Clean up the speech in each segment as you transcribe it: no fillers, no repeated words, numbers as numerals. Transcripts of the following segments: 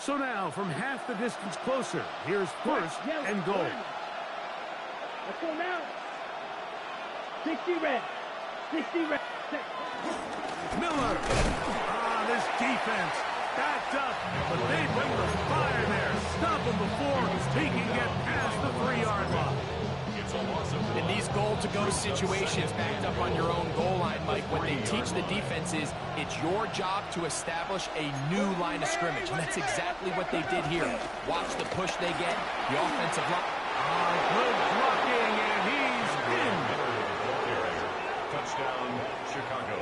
So now, from half the distance closer, here's first and goal. Let's go now. 60 red. 60 red. Miller. This defense backed up, but they bring the fire there. Stop him before he can get past the 3-yard line. In these goal-to-go situations backed up on your own goal line, Mike, what they teach the defense is it's your job to establish a new line of scrimmage, and that's exactly what they did here. Watch the push they get, the offensive line. Good blocking, and he's in. Touchdown, Chicago.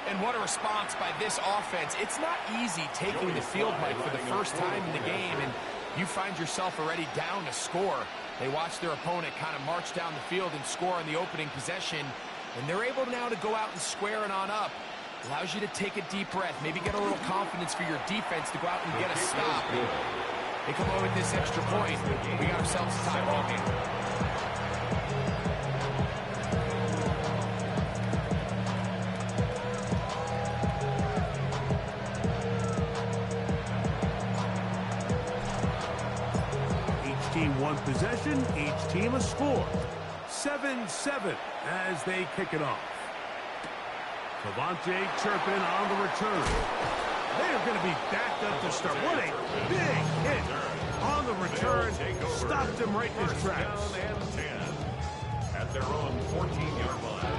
And what a response by this offense. It's not easy taking the field, Mike, for the first time in the game, and you find yourself already down to score. They watch their opponent kind of march down the field and score on the opening possession, and they're able now to go out and square it on up. Allows you to take a deep breath, maybe get a little confidence for your defense to go out and get a stop. They come away with this extra point. We got ourselves a tie ball game. 1 possession, each team a score. 7-7 as they kick it off. Cavante Turpin on the return. They are going to be backed up to start. What a big hit on the return. Stopped him right in his tracks. And 10 at their own 14-yard line.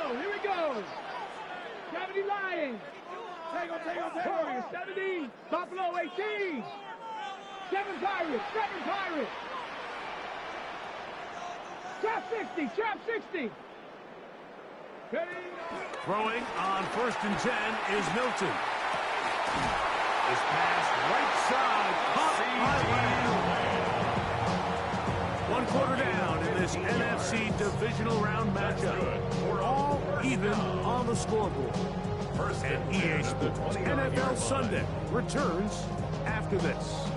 Here we go. 70 Lions. Warriors, 70. Buffalo, 18. 7 Pirates. Trap 60. Throwing on 1st and 10 is Milton. This pass right side. Caught by Lamb. 1 quarter down in this NFC divisional round matchup. All even on the scoreboard. And EA Sports NFL Sunday returns after this.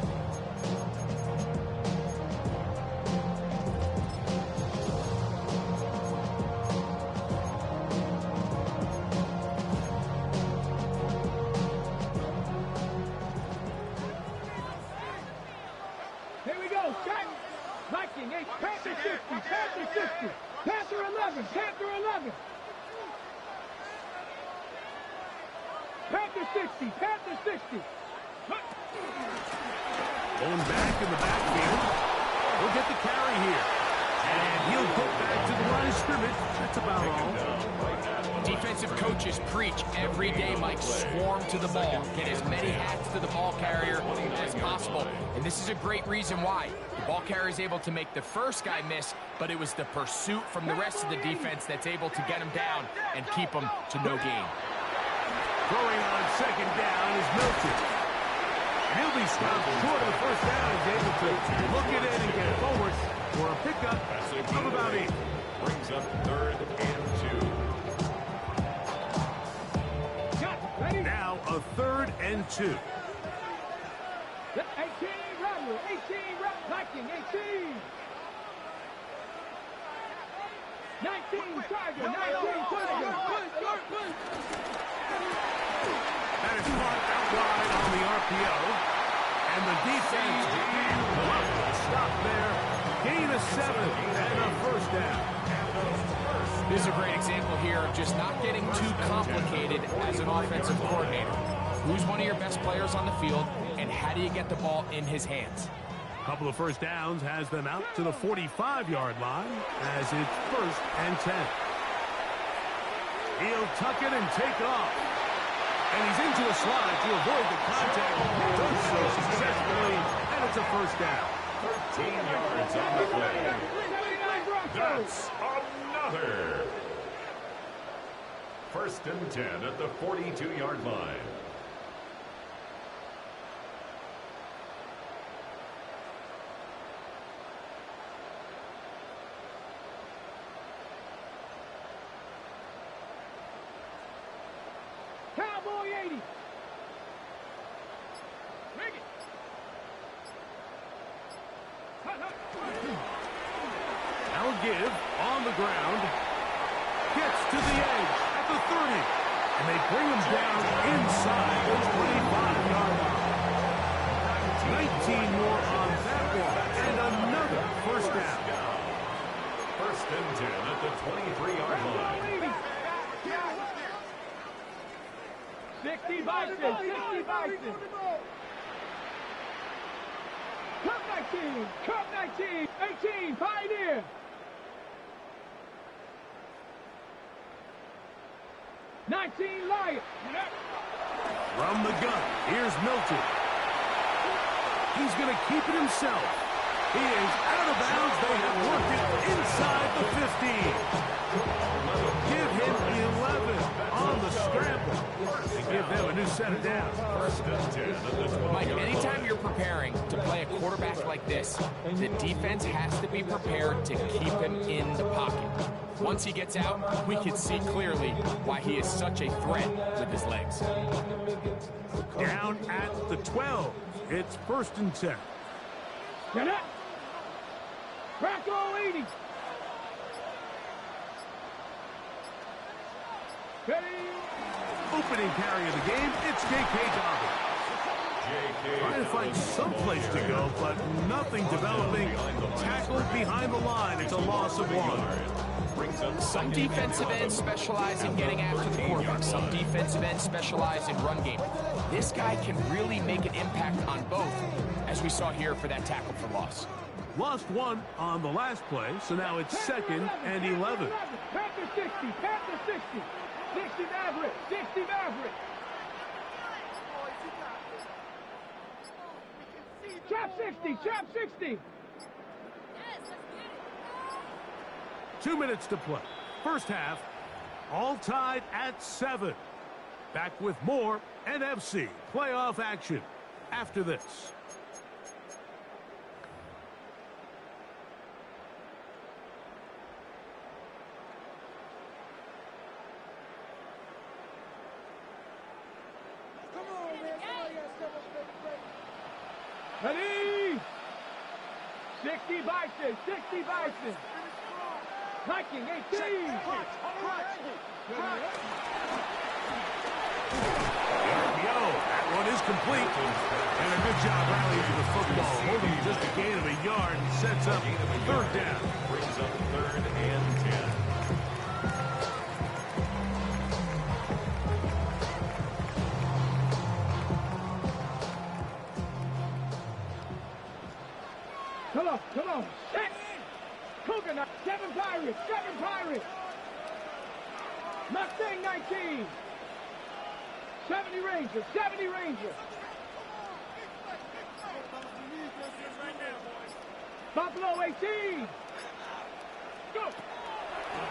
Here we go. Set. Viking 8. Panther 60. Panther 11. Panther 60. Going back in the backfield. He'll get the carry here. And he'll get back to the line of scrimmage. That's about all. Defensive coaches preach every day, Mike, swarm to the ball. Get as many hats to the ball carrier as possible. And this is a great reason why. The ball carrier is able to make the first guy miss, but it was the pursuit from the rest of the defense that's able to get him down and keep him to no gain. Throwing on 2nd down is Milton. And he'll be stopped short of the 1st down. He's able to look it in and get forward for a pickup of about 8. Brings up 3rd and 2. Now a 3rd and 2. 18 Rebel. Viking 18. 19 Tiger. That is caught out wide on the RPO. And the defense will stop there. Gain of 7 and a 1st down. This is a great example here of just not getting too complicated as an offensive coordinator. Who's one of your best players on the field, and how do you get the ball in his hands? A couple of 1st downs has them out to the 45-yard line as it's 1st and 10. He'll tuck it and take off. And he's into a slide to avoid the contact. Does so successfully, and it's a 1st down. 13 yards on the play. That's another. 1st and 10 at the 42-yard line. give on the ground. Gets to the edge at the 30. And they bring him down inside the 25-yard line. 19 more on that one. And another first down. First and 10 at the 23-yard line. 60 Bison, 60 Bison. Cup 19, Cup 19, 18, Pioneer. Lion. From the gun, here's Milton. He's going to keep it himself. He is out of bounds. They have worked it inside the 50. Give him 11 on the scramble. And give them a new set of downs. First and 10 at the 20. Mike, anytime you're preparing to play a quarterback like this, the defense has to be prepared to keep him in the pocket. Once he gets out, we can see clearly why he is such a threat with his legs. Down at the 12. It's first and 10. Get up. Crack all 80. Ready. Opening carry of the game, it's J.K. Dobbins. Trying to find some place to go, but nothing developing. Tackled behind the line. It's a loss of 1. Some defensive ends specialize in getting after the quarterback. Some defensive ends specialize in run game. This guy can really make an impact on both, as we saw here for that tackle for loss. Lost 1 on the last play, so now it's second and 11. Panther 60, Panther 60. 60 Maverick, 60 Maverick. Trap 60, trap 60. 2 minutes to play. First half, all tied at 7. Back with more NFC playoff action after this. Ready? 60 Bison, 60 Bison. Hiking 18. That one is complete. And a good job rallying to the football. Holding just a gain of a yard and sets up third down. Brings up third and 10. Come on. Set. Coconut, 7 Pirates, 7 Pirates. Mustang 19. 70 Rangers, 70 Rangers. Buffalo 18. Go.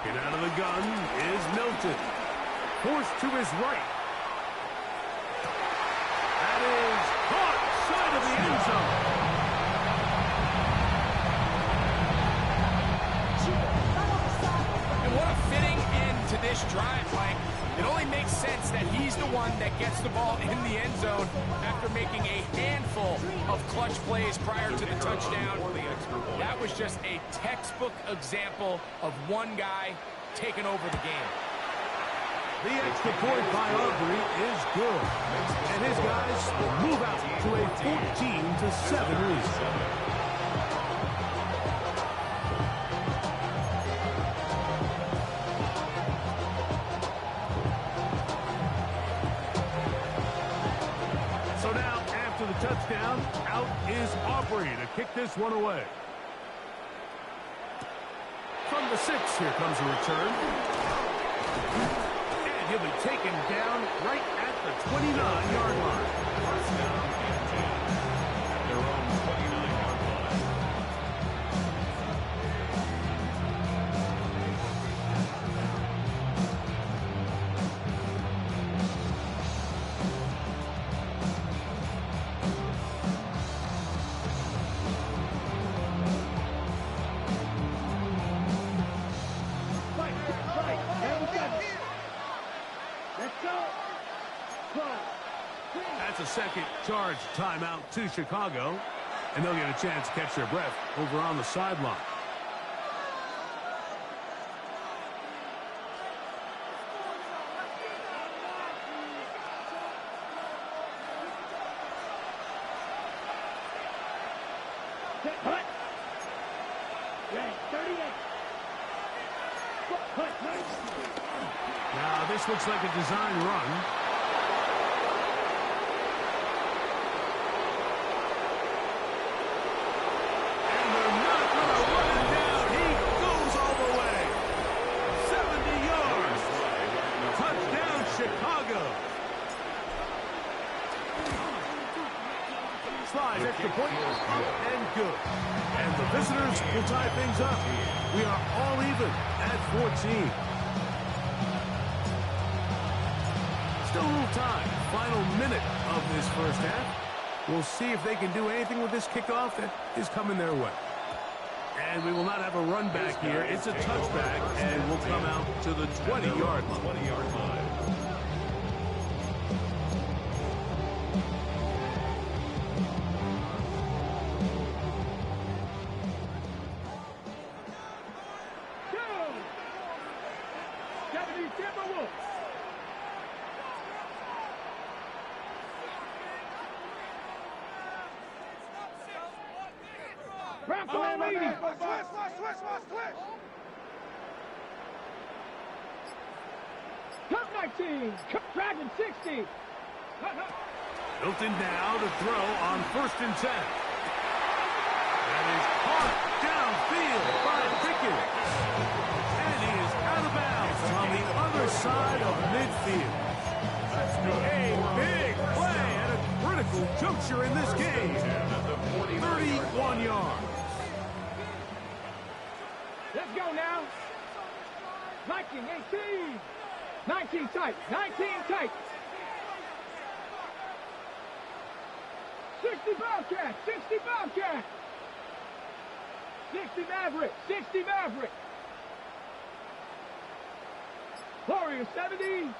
Get out of the gun is Milton. Forced to his right. That is caught side of the end zone. What a fitting end to this drive, Mike. It only makes sense that he's the one that gets the ball in the end zone after making a handful of clutch plays prior to the touchdown. That was just a textbook example of one guy taking over the game. The extra point by Aubrey is good. And his guys will move out to a 14-7 lead. Touchdown, out is Aubrey to kick this one away. From the 6, here comes a return. And he'll be taken down right at the 29-yard line. First down and 10. Their own 29-yard line. That's a second charge timeout to Chicago, and they'll get a chance to catch their breath over on the sideline. Hut. Yeah, 38. Hut. Now, this looks like a design run. And they're not going to run him down. He goes all the way. 70 yards. Touchdown, Chicago. Slide, extra point, up and good. And the visitors will tie things up. We are all even at 14. Still a little time. Final minute of this first half. We'll see if they can do anything with this kickoff that is coming their way. And we will not have a run back here. It's a touchback, and we'll come out to the 20-yard line. 20-yard line. Dragon 60. Milton now to throw on 1st and 10. That is caught downfield by Pickens. And he is out of bounds on the other side of midfield. A big play at a critical juncture in this game. 31 yards. Let's go now. 19, 18. 19 tight. 19 tight. 60 Bobcat. 60 Bobcat. 60 Maverick. 60 Maverick. Warrior 70.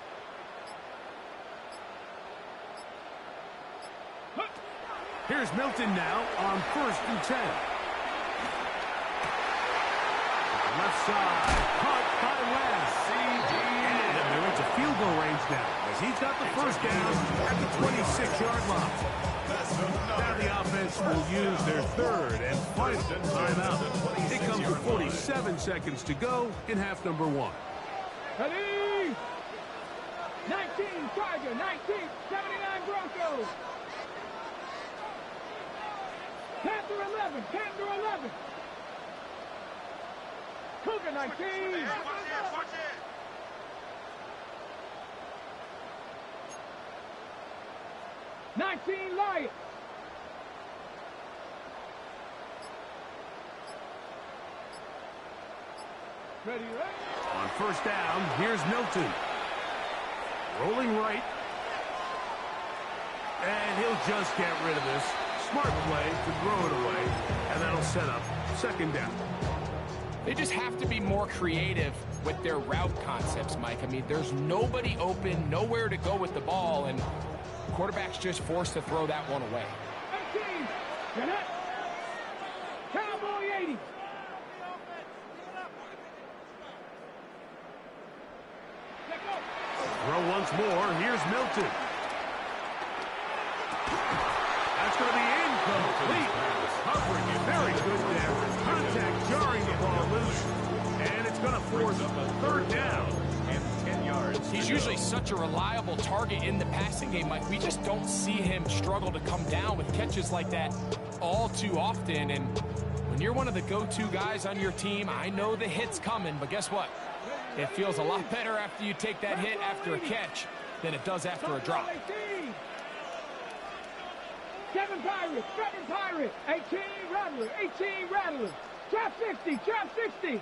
Here's Milton now on 1st and 10. Left side, caught by West. And they're into field goal range now, as he's got the first down at the 26-yard line. Now the offense will use their 3rd and final timeout. It comes with 47 seconds to go in half number 1. Ready? 19 Tiger, 19, 79 Broncos. Panther 11, Panther 11. Cougar 19. 19 Lions. Ready, ready. On 1st down, here's Milton. Rolling right. And he'll just get rid of this. Smart play to throw it away. And that'll set up 2nd down. They just have to be more creative with their route concepts, Mike. I mean, there's nobody open, nowhere to go with the ball, and the quarterback's just forced to throw that one away. 18. Get it. Cowboy 80. Throw once more. Here's Milton. That's going to be incomplete. Covering it very good there. Contact jarring the ball loose. And it's going to force a 3rd down and 10 yards. He's usually such a reliable target in the passing game, Mike. We just don't see him struggle to come down with catches like that all too often. And when you're one of the go-to guys on your team, I know the hit's coming, but guess what? It feels a lot better after you take that hit after a catch than it does after a drop. 7 Pirate, 18 Rattler, 18 Rattler. Trap 60, trap 60.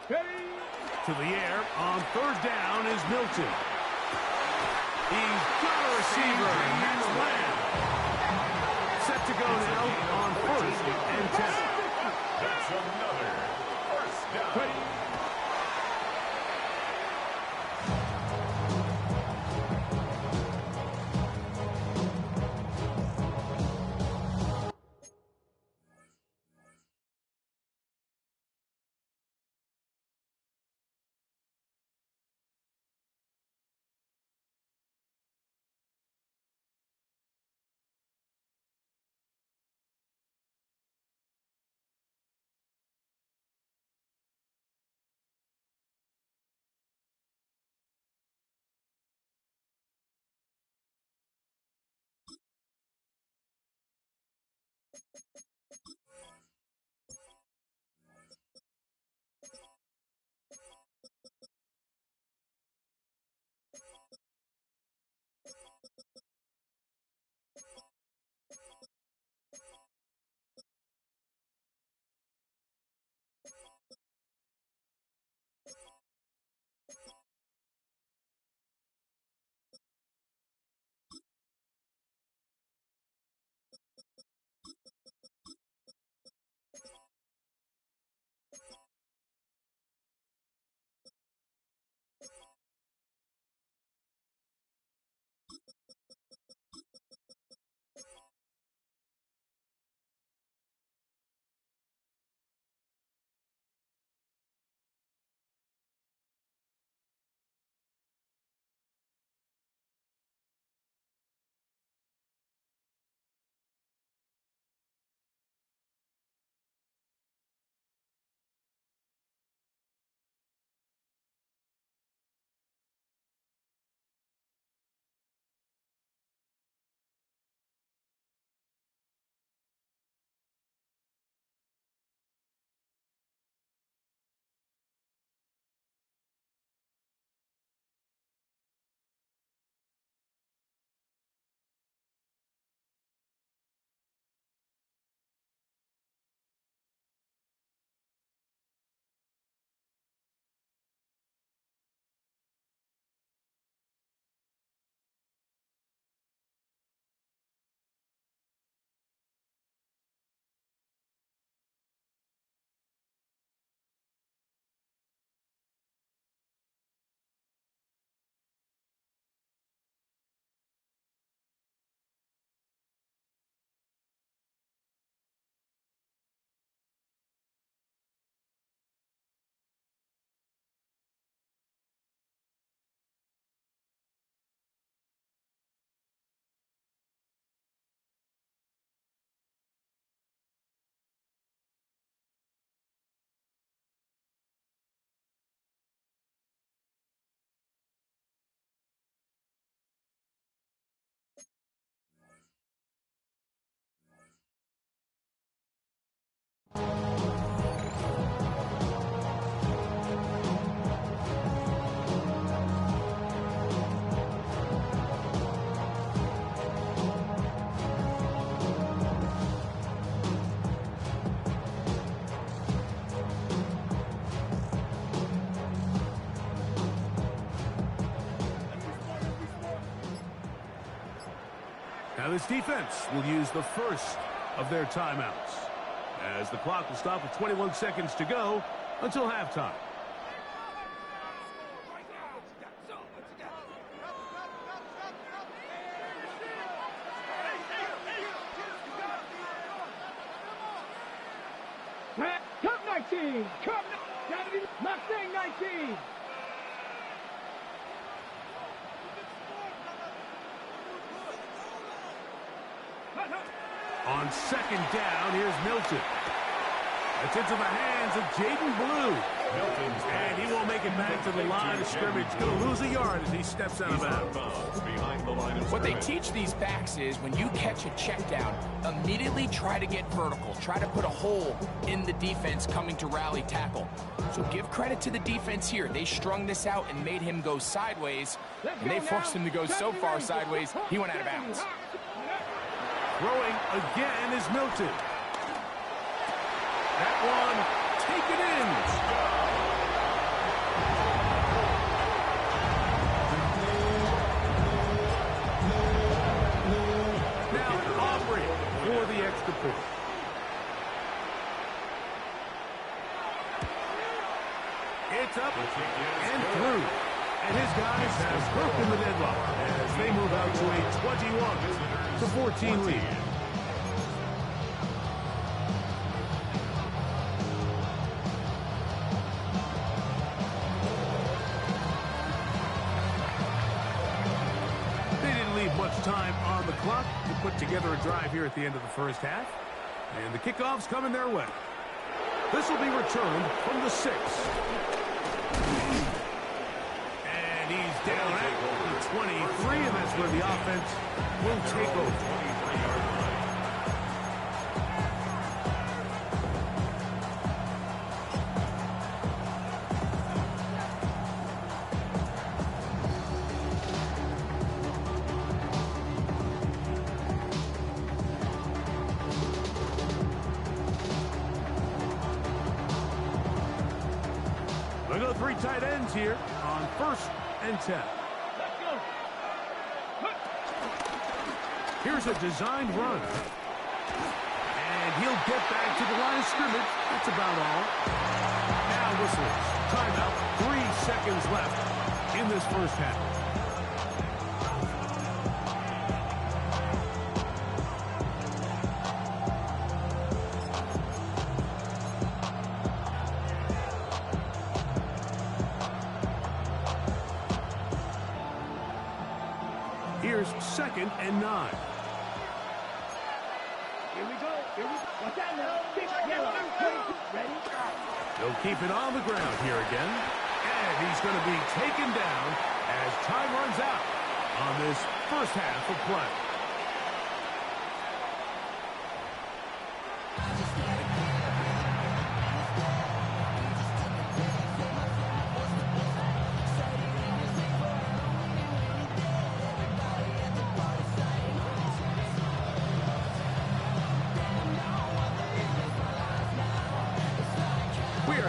To the air on 3rd down is Milton. He's got a receiver, and that's Lamb. Set to go now on 1st and 10. That's another first down. Now this defense will use the first of their timeouts, as the clock will stop with 21 seconds to go until halftime. Come 19! Come! Gotta be Mustang 19! On second down, here's Milton. It's into the hands of Jaden Blue. And he won't make it back to the line of scrimmage. Going to lose a yard as he steps out of bounds. What they teach these backs is when you catch a check down, immediately try to get vertical. Try to put a hole in the defense coming to rally tackle. So give credit to the defense here. They strung this out and made him go sideways. And they forced him to go so far sideways, he went out of bounds. Throwing again is Milton. That one taken in. Now Aubrey for the extra point. It's up and through. And his guys have broken the deadlock as they move out to a 21-14 lead. They didn't leave much time on the clock to put together a drive here at the end of the first half. And the kickoff's coming their way. This will be returned from the 6. And he's down at the 23, and that's where the offense will take over. We'll go 3 tight ends here on 1st and 10. Here's a designed run. And he'll get back to the line of scrimmage. That's about all. Now whistles. Timeout. 3 seconds left in this first half. Here's 2nd and 9. Here we go. What's that now? Big yellow. Ready? They'll keep it on the ground here again. And he's going to be taken down as time runs out on this first half of play.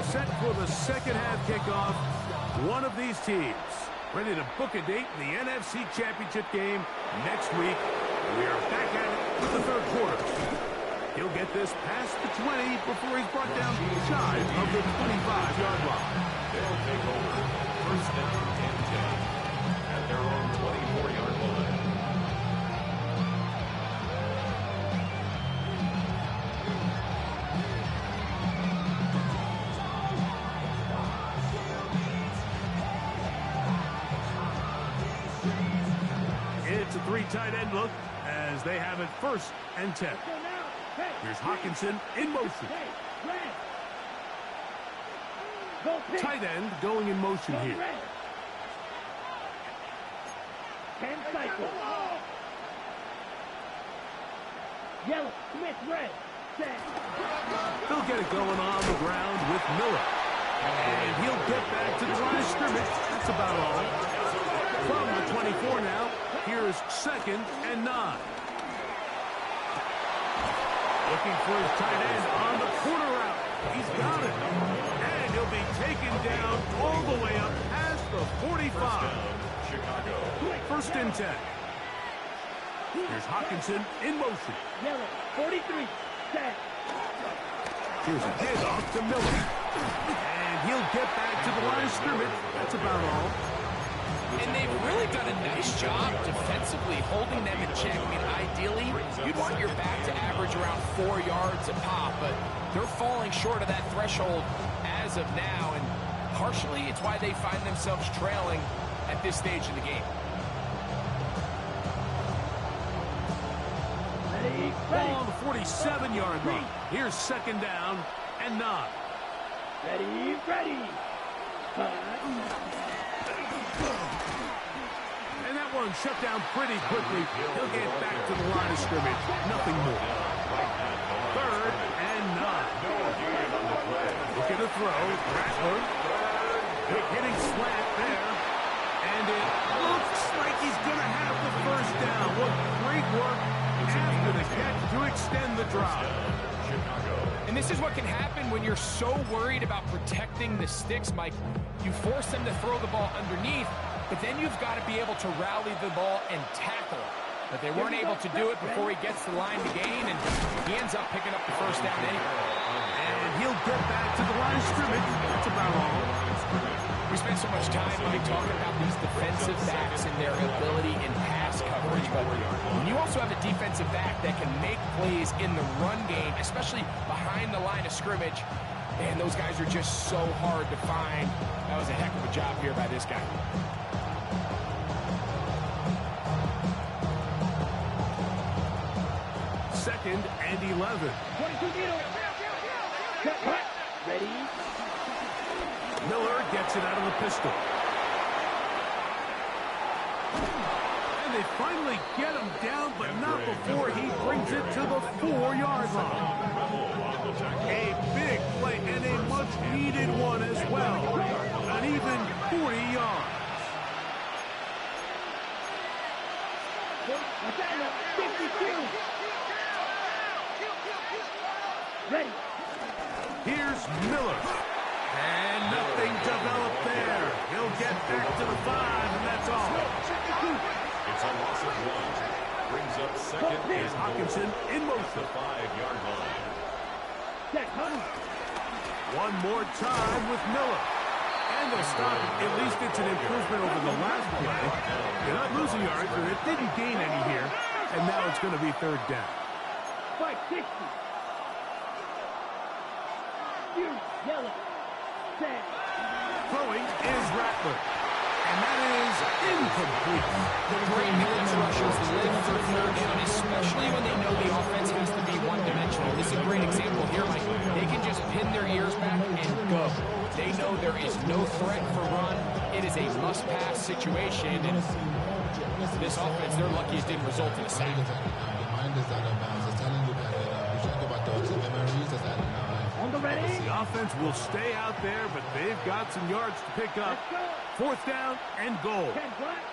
Set for the second half kickoff. One of these teams ready to book a date in the NFC Championship game next week. We are back at it with the 3rd quarter. He'll get this past the 20 before he's brought down shy of the 25-yard line. They'll take over 1st and 10 at their own 24-yard line. It's a 3 tight end look as they have it 1st and 10. Here's Hawkinson in motion. Tight end going in motion here. 10 cycles. Yellow, Smith, red. Set. They'll get it going on the ground with Miller. And he'll get back to the line of scrimmage. That's about all. From the 24 now, here's 2nd and 9. Looking for his tight end on the corner route. He's got it. And he'll be taken down all the way up past the 45. Chicago. 1st and 10. Here's Hawkinson in motion. Miller, 43, set. Here's a handoff to Miller. And he'll get back to the line of scrimmage. That's about all. And they've really done a nice job defensively holding them in check. I mean, ideally, you'd want your back to average around 4 yards a pop, but they're falling short of that threshold as of now, and partially it's why they find themselves trailing at this stage in the game. Ready, Ball on the 47-yard line. Here's second down and 9. ready, ready. And that one shut down pretty quickly. He'll get back to the line of scrimmage. Nothing more. Third and 9. Looking to throw. Rattler. Quick hitting slant there. And it looks like he's going to have the first down. What great work after the catch to extend the drive. And this is what can happen when you're so worried about protecting the sticks, Mike. You force them to throw the ball underneath, but then you've got to be able to rally the ball and tackle. But they weren't able to do it before he gets the line to gain, and he ends up picking up the first down anyway. And he'll get back to the line of scrimmage. That's about all. We spent so much time, Mike, talking about these defensive backs and their ability in pass coverage, but when you also have a defensive back that can make plays in the run game, especially behind the line of scrimmage, man, those guys are just so hard to find. That was a heck of a job here by this guy. Second and 11. 22 deal. Cut. Ready. Miller gets it out of the pistol. And they finally get him down, but not before he brings it to the 4-yard line. A big play and a much-needed one as well. An even 40 yards. 52. Ready. Here's Miller. And nothing developed there. He'll get back to the 5, and that's all. It's a loss of 1. Brings up second Here's and Hawkinson in the motion. 5-yard line. One more time with Miller. And they'll stop it. At least it's an improvement over the last play. They're not losing yards, but it didn't gain any here. And now it's going to be third down. 560. Yellow. Set. Throwing is Rattler. And that is incomplete. The great edge rushers live for third down, especially when they know the offense has to be one-dimensional. This is a great example here, Mike. They can just pin their ears back and go. They know there is no threat for run. It is a must-pass situation, and this offense, they're lucky it didn't result in a sack. On the ready. The offense will stay out there, but they've got some yards to pick up. Fourth down and goal. 10 black.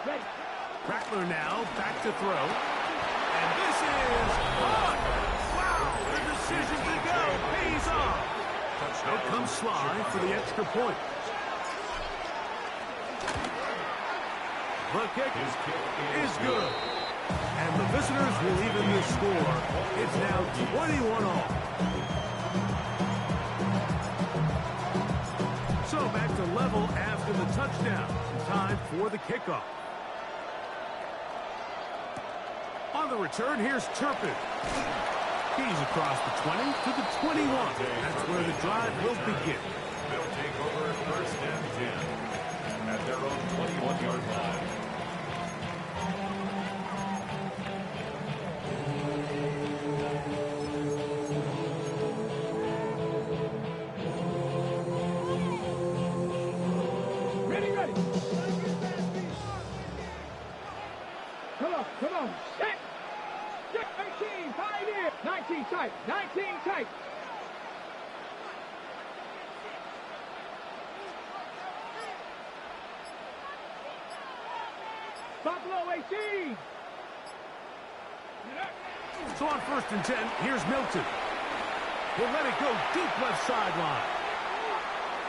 Ready. Rattler now back to throw. And this is caught. Wow, the decision to go pays off. Out comes Sly for the extra point. The kick is good. And the visitors will even the score. It's now 21 all. So back to level after the touchdown. Time for the kickoff. On the return, here's Turpin. He's across the 20 to the 21. That's where the drive will begin. They'll take over first and 10 at their own 21-yard line. Come on. Set. 18, pioneer. 19 tight. 19 tight. Buffalo 18. So on first and 10, here's Milton. He'll let it go deep left sideline.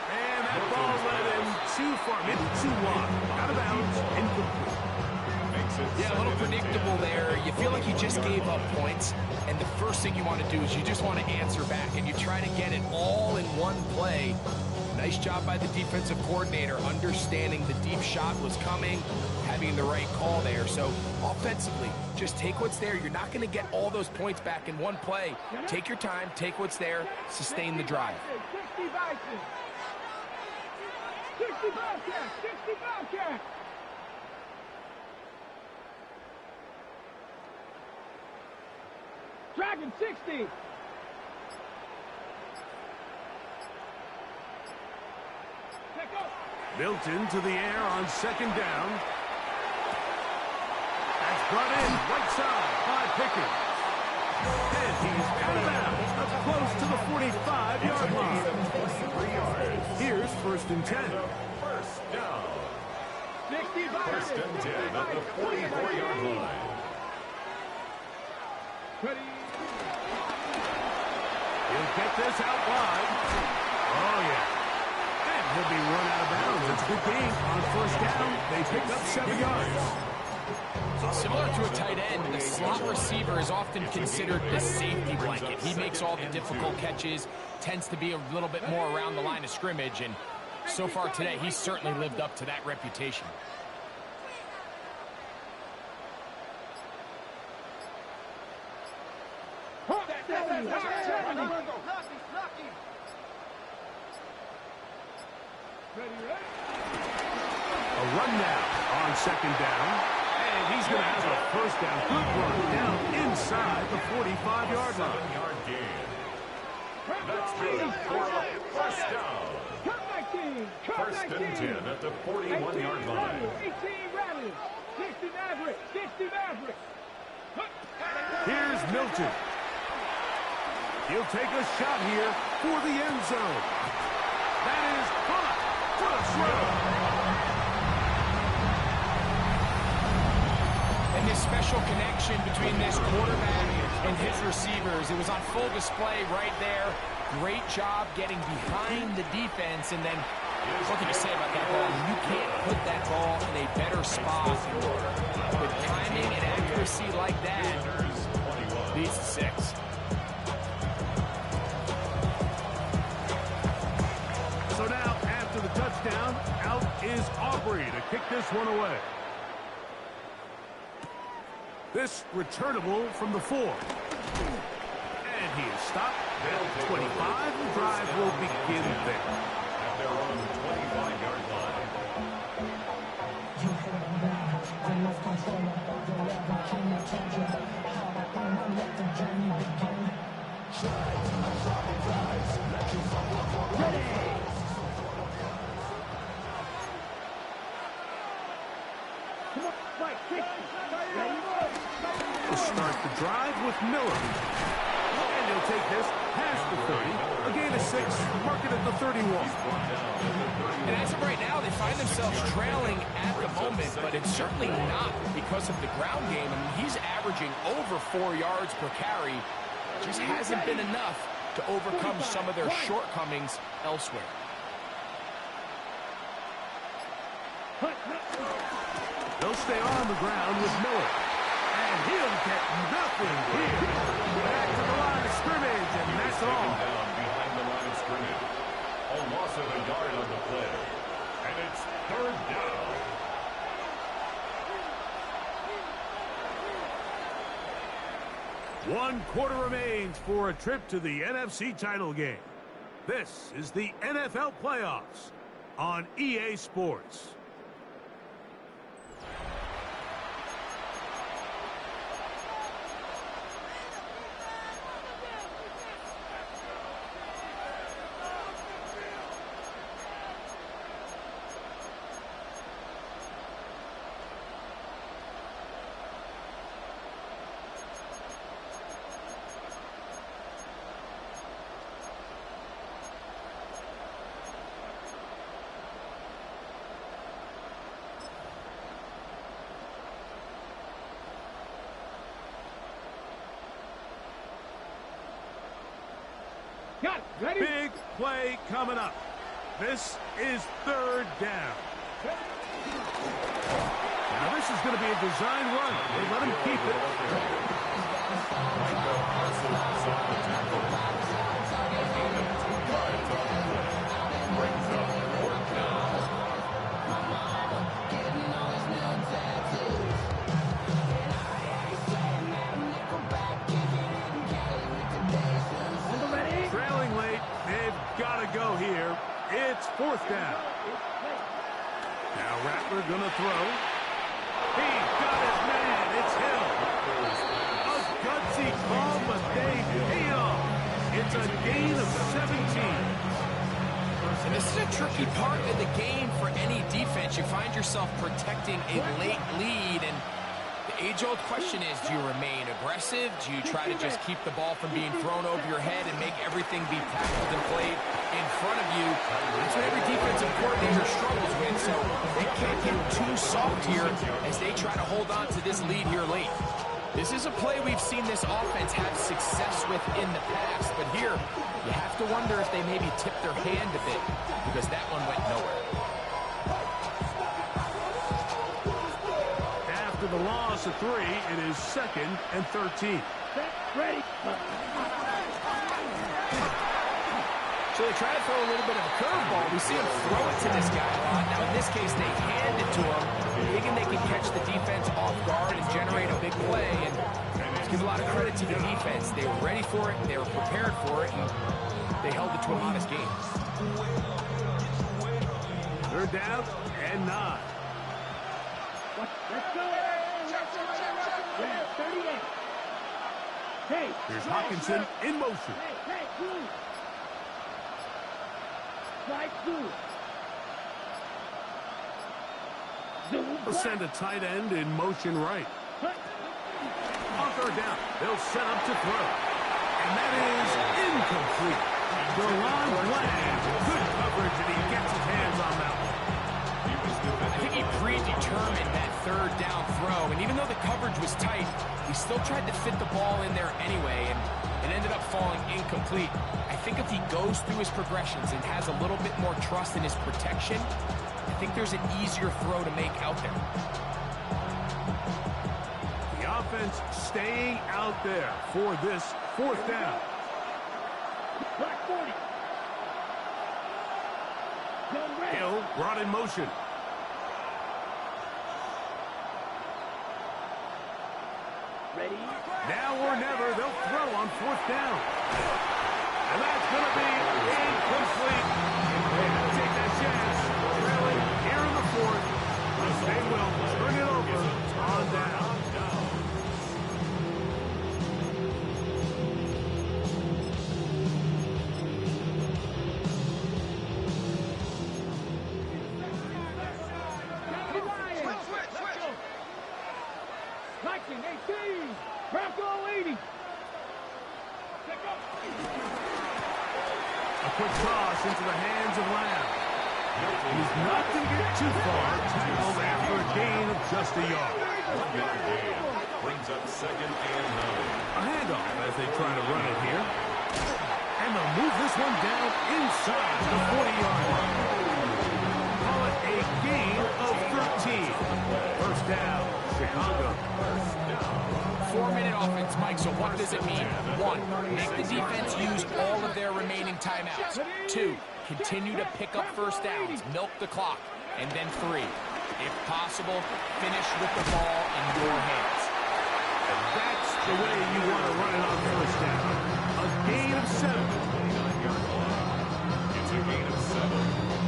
And That ball led him too far, maybe too wide. Out of bounds, incomplete. Yeah, a little predictable there. You feel like you just gave up points, and the first thing you want to do is you just want to answer back, and you try to get it all in one play. Nice job by the defensive coordinator, understanding the deep shot was coming, having the right call there. So offensively, just take what's there. You're not going to get all those points back in one play. Take your time, take what's there, sustain the drive. 60 Bison. 60 Bobcats. 60 Bobcats. Dragon 60. Milton to the air on second down. That's brought in right side by Pickens. And he's out of bounds, up close to the 45-yard line. Here's first and 10. First down. 60 First and 10 at the 44-yard line. He'll get this out wide. Oh, yeah. And he'll be run out of bounds. It's a good game on first down. They pick up 7 yards. Similar to a tight end, the slot receiver is often considered the safety blanket. He makes all the difficult catches, tends to be a little bit more around the line of scrimmage, and so far today, he's certainly lived up to that reputation. A run now on second down. And he's going to have a first down. Good run down inside the 45-yard line. 7-yard gain. That's good for a first down. First and 10 at the 41-yard line. 18 Rattlers. 60 Maverick. 60 Maverick. Here's Milton. He'll take a shot here for the end zone. That is caught for a throw. And this special connection between this quarterback and his receivers, it was on full display right there. Great job getting behind the defense, and then what can you say about that ball? You can't put that ball in a better spot. With timing and accuracy like that, leads to 6. So now, after the touchdown, out is Aubrey to kick this one away. This returnable from the 4. And he is stopped at 25. The drive will begin there. At their own 25-yard line. To start the drive with Miller. And he'll take this past the 30. A gain of 6, mark it at the 31. And as of right now, they find themselves trailing at the moment, but it's certainly not because of the ground game. I mean, he's averaging over 4 yards per carry. Just hasn't been enough to overcome some of their shortcomings elsewhere. They'll stay on the ground with Miller. And he'll get nothing here. Back to the line of scrimmage, and that's all. Down behind the line of scrimmage. A loss of a yard on the play. And it's third down. 1 quarter remains for a trip to the NFC title game. This is the NFL playoffs on EA Sports. Got it. Ready? Big play coming up. This is third down. Now this is going to be a design run. They let him keep it. Trailing late, they've got to go here. It's fourth down. Now Rattler gonna throw. He got his man. It's Hill. A gutsy call, but they pay off. It's a gain of 17. And this is a tricky part of the game for any defense. You find yourself protecting a late lead, and the age-old question is, do you remain aggressive? Do you try to just keep the ball from being thrown over your head and make everything be tackled and played in front of you? That's what every defensive coordinator struggles with, so they can't get too soft here as they try to hold on to this lead here late. This is a play we've seen this offense have success with in the past, but here you have to wonder if they maybe tipped their hand a bit because that one went nowhere. After the loss of 3, it is 2nd and 13. Ready. So they try to throw a little bit of a curveball. We see him throw it to this guy a lot. Now, in this case, they hand it to him, thinking they can catch the defense off guard and generate a big play. And let's give a lot of credit to the defense. They were ready for it, they were prepared for it, and they held it to an honest game. Third down and 9. Let's go. 38. Hey. Here's Hawkinson in motion. Hey, good. Right, good. They'll send a tight end in motion right. On third down, they'll set up to throw. And that is incomplete. DeLon Bland, good coverage, and he gets his hands on that one. I think he predetermined that third down throw, and even though the coverage was tight, he still tried to fit the ball in there anyway, and it ended up falling incomplete. I think if he goes through his progressions and has a little bit more trust in his protection, I think there's an easier throw to make out there. The offense staying out there for this fourth down. Black 40. Hill brought in motion. Ready? Now or never, they'll throw on fourth down. And that's going to be incomplete. They have to take that chance. Trailing here in the fourth. But they will turn it over on down. Liking 18. Bronco 80. A quick toss into the hands of Lamb. He's not going to get too far. Tackled after a gain of just a yard. Brings up 2nd and 9. A handoff as they try to run it here. And they'll move this one down inside the 40-yard line. Call it a gain of 13. First down, Chicago. 4-minute offense, Mike, so what does it mean? 1, make the defense use all of their remaining timeouts. 2, continue to pick up first downs, milk the clock. And then 3, if possible, finish with the ball in your hands. And that's the way you want to run it on first down. A gain of 7. It's a gain of 7.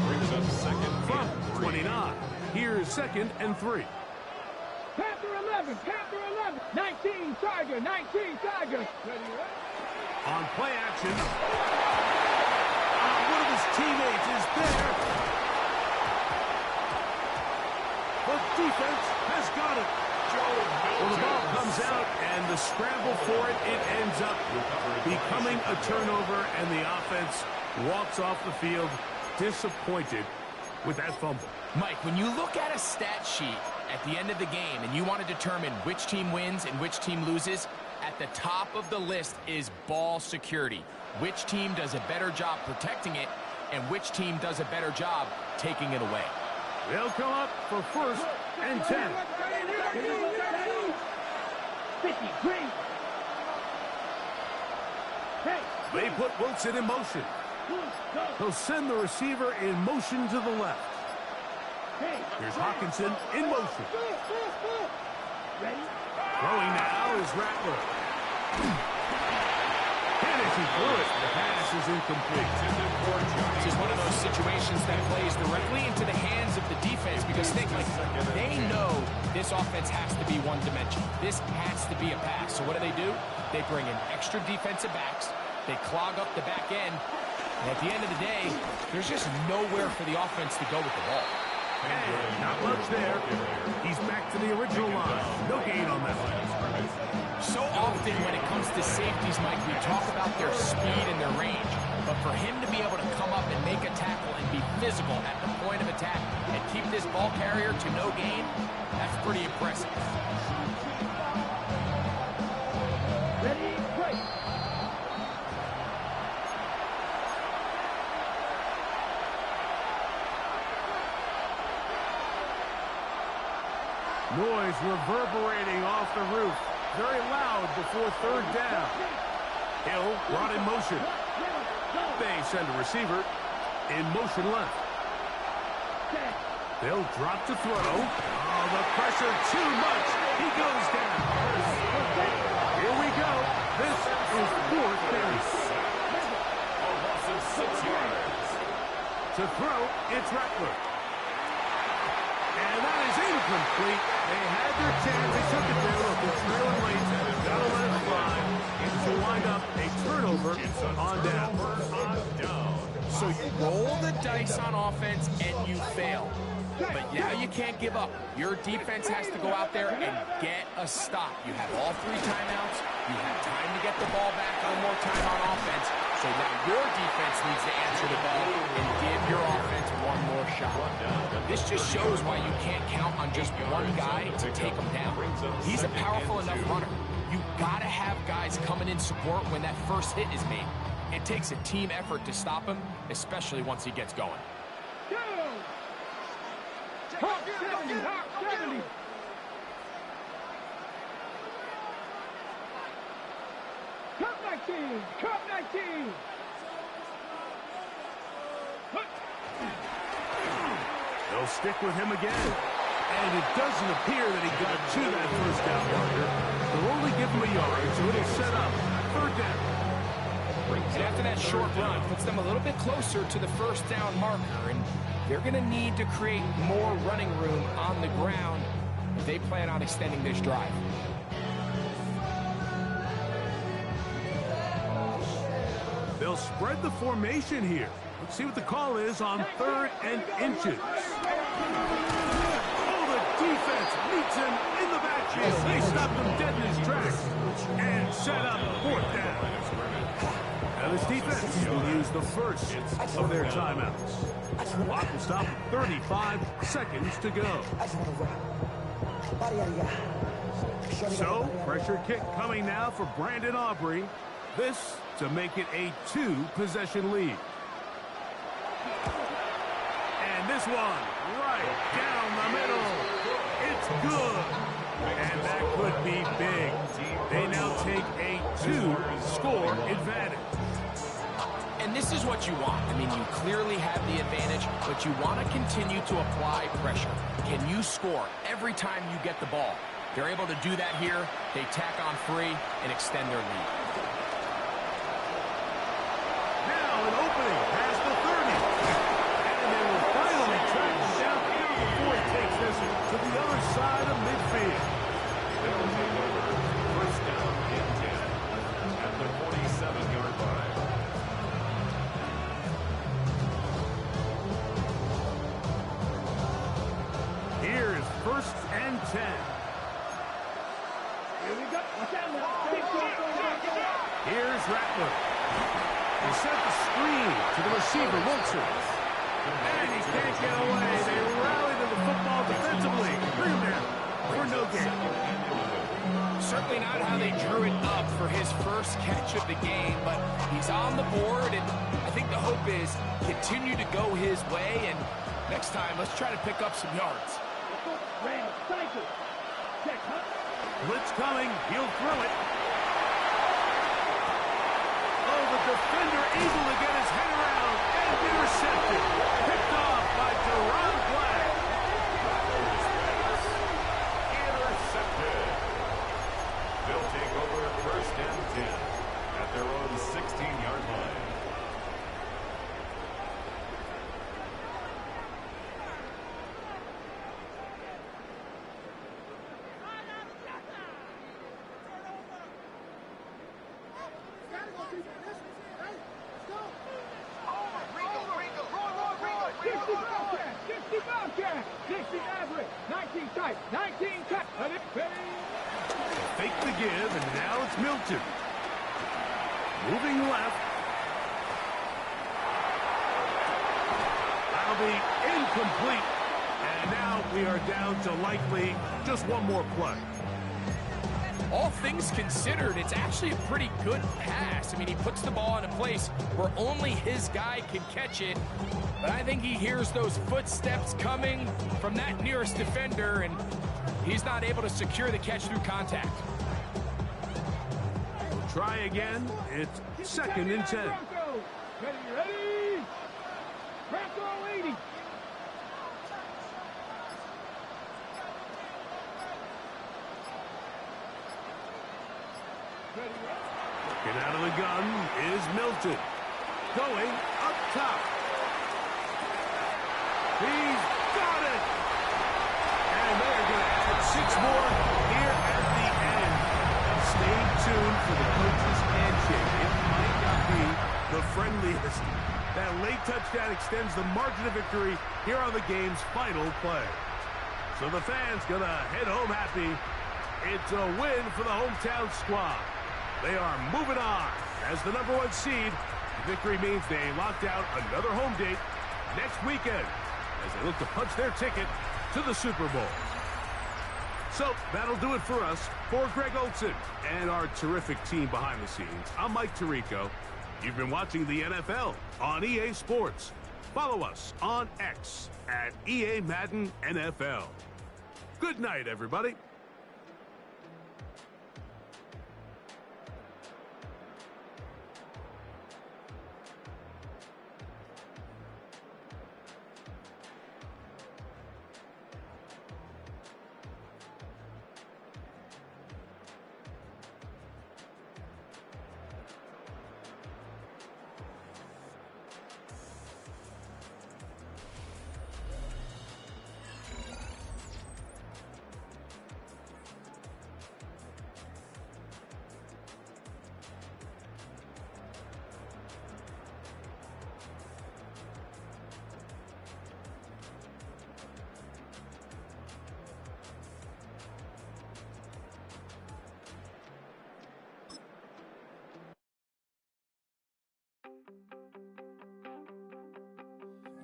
Brings up 2nd From and 3. 29. Here's 2nd and 3. Panther 11. Panther 11. 19 Tiger. 19 Tiger. Ready, On play action. One of his teammates is there. The defense has got it. Well, the ball comes out, and the scramble for it, it ends up becoming a turnover, and the offense walks off the field disappointed with that fumble. Mike, when you look at a stat sheet at the end of the game and you want to determine which team wins and which team loses, at the top of the list is ball security. Which team does a better job protecting it, and which team does a better job taking it away. They'll come up for 1st and 10. 53. They put Wilson in motion. He'll send the receiver in motion to the left. Here's Hawkinson in motion. Throwing now is Rattler. And as he threw it, the pass is incomplete. This is one of those situations that plays directly into the hands of the defense because they know this offense has to be one dimension. This has to be a pass. So what do? They bring in extra defensive backs. They clog up the back end. And at the end of the day, there's just nowhere for the offense to go with the ball. And not much there. He's back to the original line. No gain on that one. So often when it comes to safeties, Mike, we talk about their speed and their range. But for him to be able to come up and make a tackle and be physical at the point of attack and keep this ball carrier to no gain, that's pretty impressive. Ready, break. Noise reverberating off the roof. Very loud before 3rd down. Hill brought in motion. They send a receiver in motion left. They'll drop to throw. Oh, the pressure too much. He goes down. Here we go. This is 4th down. A loss of 6 yards. To throw, it's Rattler. And that is incomplete. They had their chance. They took it there. Look, it's trailing late. Gotta let it fly. It will wind up a turnover on down. So you roll the dice on offense and you fail. But now you can't give up. Your defense has to go out there and get a stop. You have all 3 timeouts. You have time to get the ball back one more time on offense. So now your defense needs to answer the ball and give your offense one more shot. This just shows why you can't count on just one guy to take him down. He's a powerful enough runner. You gotta have guys coming in support when that first hit is made. It takes a team effort to stop him, especially once he gets going. Go! Hawk 70, Hawk 70. Cup 19, Cup 19. They'll stick with him again. And it doesn't appear that he got to that 1st down marker. They'll only give him a yard, so it'll set up 3rd down. And after that short run, puts them a little bit closer to the 1st down marker. And they're going to need to create more running room on the ground if they plan on extending this drive. They'll spread the formation here. Let's see what the call is on 3rd and inches. Oh, the defense meets him in the backfield. They stop him dead in his tracks and set up 4th down. Now this defense will use the first of their timeouts. Clock will stop at 35 seconds to go. So, pressure kick coming now for Brandon Aubrey. This to make it a 2-possession lead. And this one, right down the middle. It's good. And that could be big. They now take a 2-score advantage. And this is what you want. I mean, you clearly have the advantage, but you want to continue to apply pressure. Can you score every time you get the ball? They're able to do that here. They tack on 3 and extend their lead. Now an opening past the 30. And they will finally track him down here before he takes this to the other side of midfield. They'll take over 1st down and 10 at the 47-yard line. Here's 1st and 10. Here we go. Watch out now. Here's Rattler. He sent the screen to the receiver, Wilson. And he can't get away. They rally to the football defensively. Bring him down. for no gain. Certainly not how they drew it up for his first catch of the game, but he's on the board, and I think the hope is continue to go his way, and next time, let's try to pick up some yards. Blitz coming. He'll throw it. Oh, the defender able to get his head around and intercepted. Picked off by Deron Black. Intercepted. They'll take over first and 10 at their own 16-yard line. Fake the give, and now it's Milton. Moving left. That'll be incomplete. And now we are down to likely just one more play. All things considered, it's actually a pretty good pass. I mean, he puts the ball in a place where only his guy can catch it. But I think he hears those footsteps coming from that nearest defender, and he's not able to secure the catch through contact. Try again. It's second and 10. Ready? Bronco 80. Get out of the gun is Milton. Going up top. He's got it. And they're going to add 6 more here at the end. Stay tuned for the coach's handshake. It might not be the friendliest. That late touchdown extends the margin of victory here on the game's final play. So the fans going to head home happy. It's a win for the hometown squad. They are moving on as the #1 seed. Victory means they locked out another home date next weekend as they look to punch their ticket to the Super Bowl. So that'll do it for us. For Greg Olson and our terrific team behind the scenes, I'm Mike Tirico. You've been watching the NFL on EA Sports. Follow us on X at EA Madden NFL. Good night, everybody.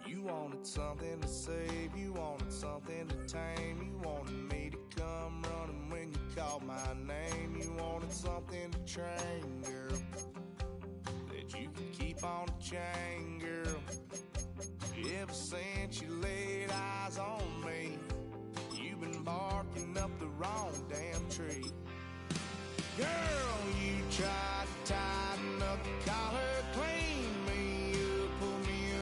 You wanted something to save, you wanted something to tame, you wanted me to come running when you called my name, you wanted something to train, girl, that you could keep on the chain.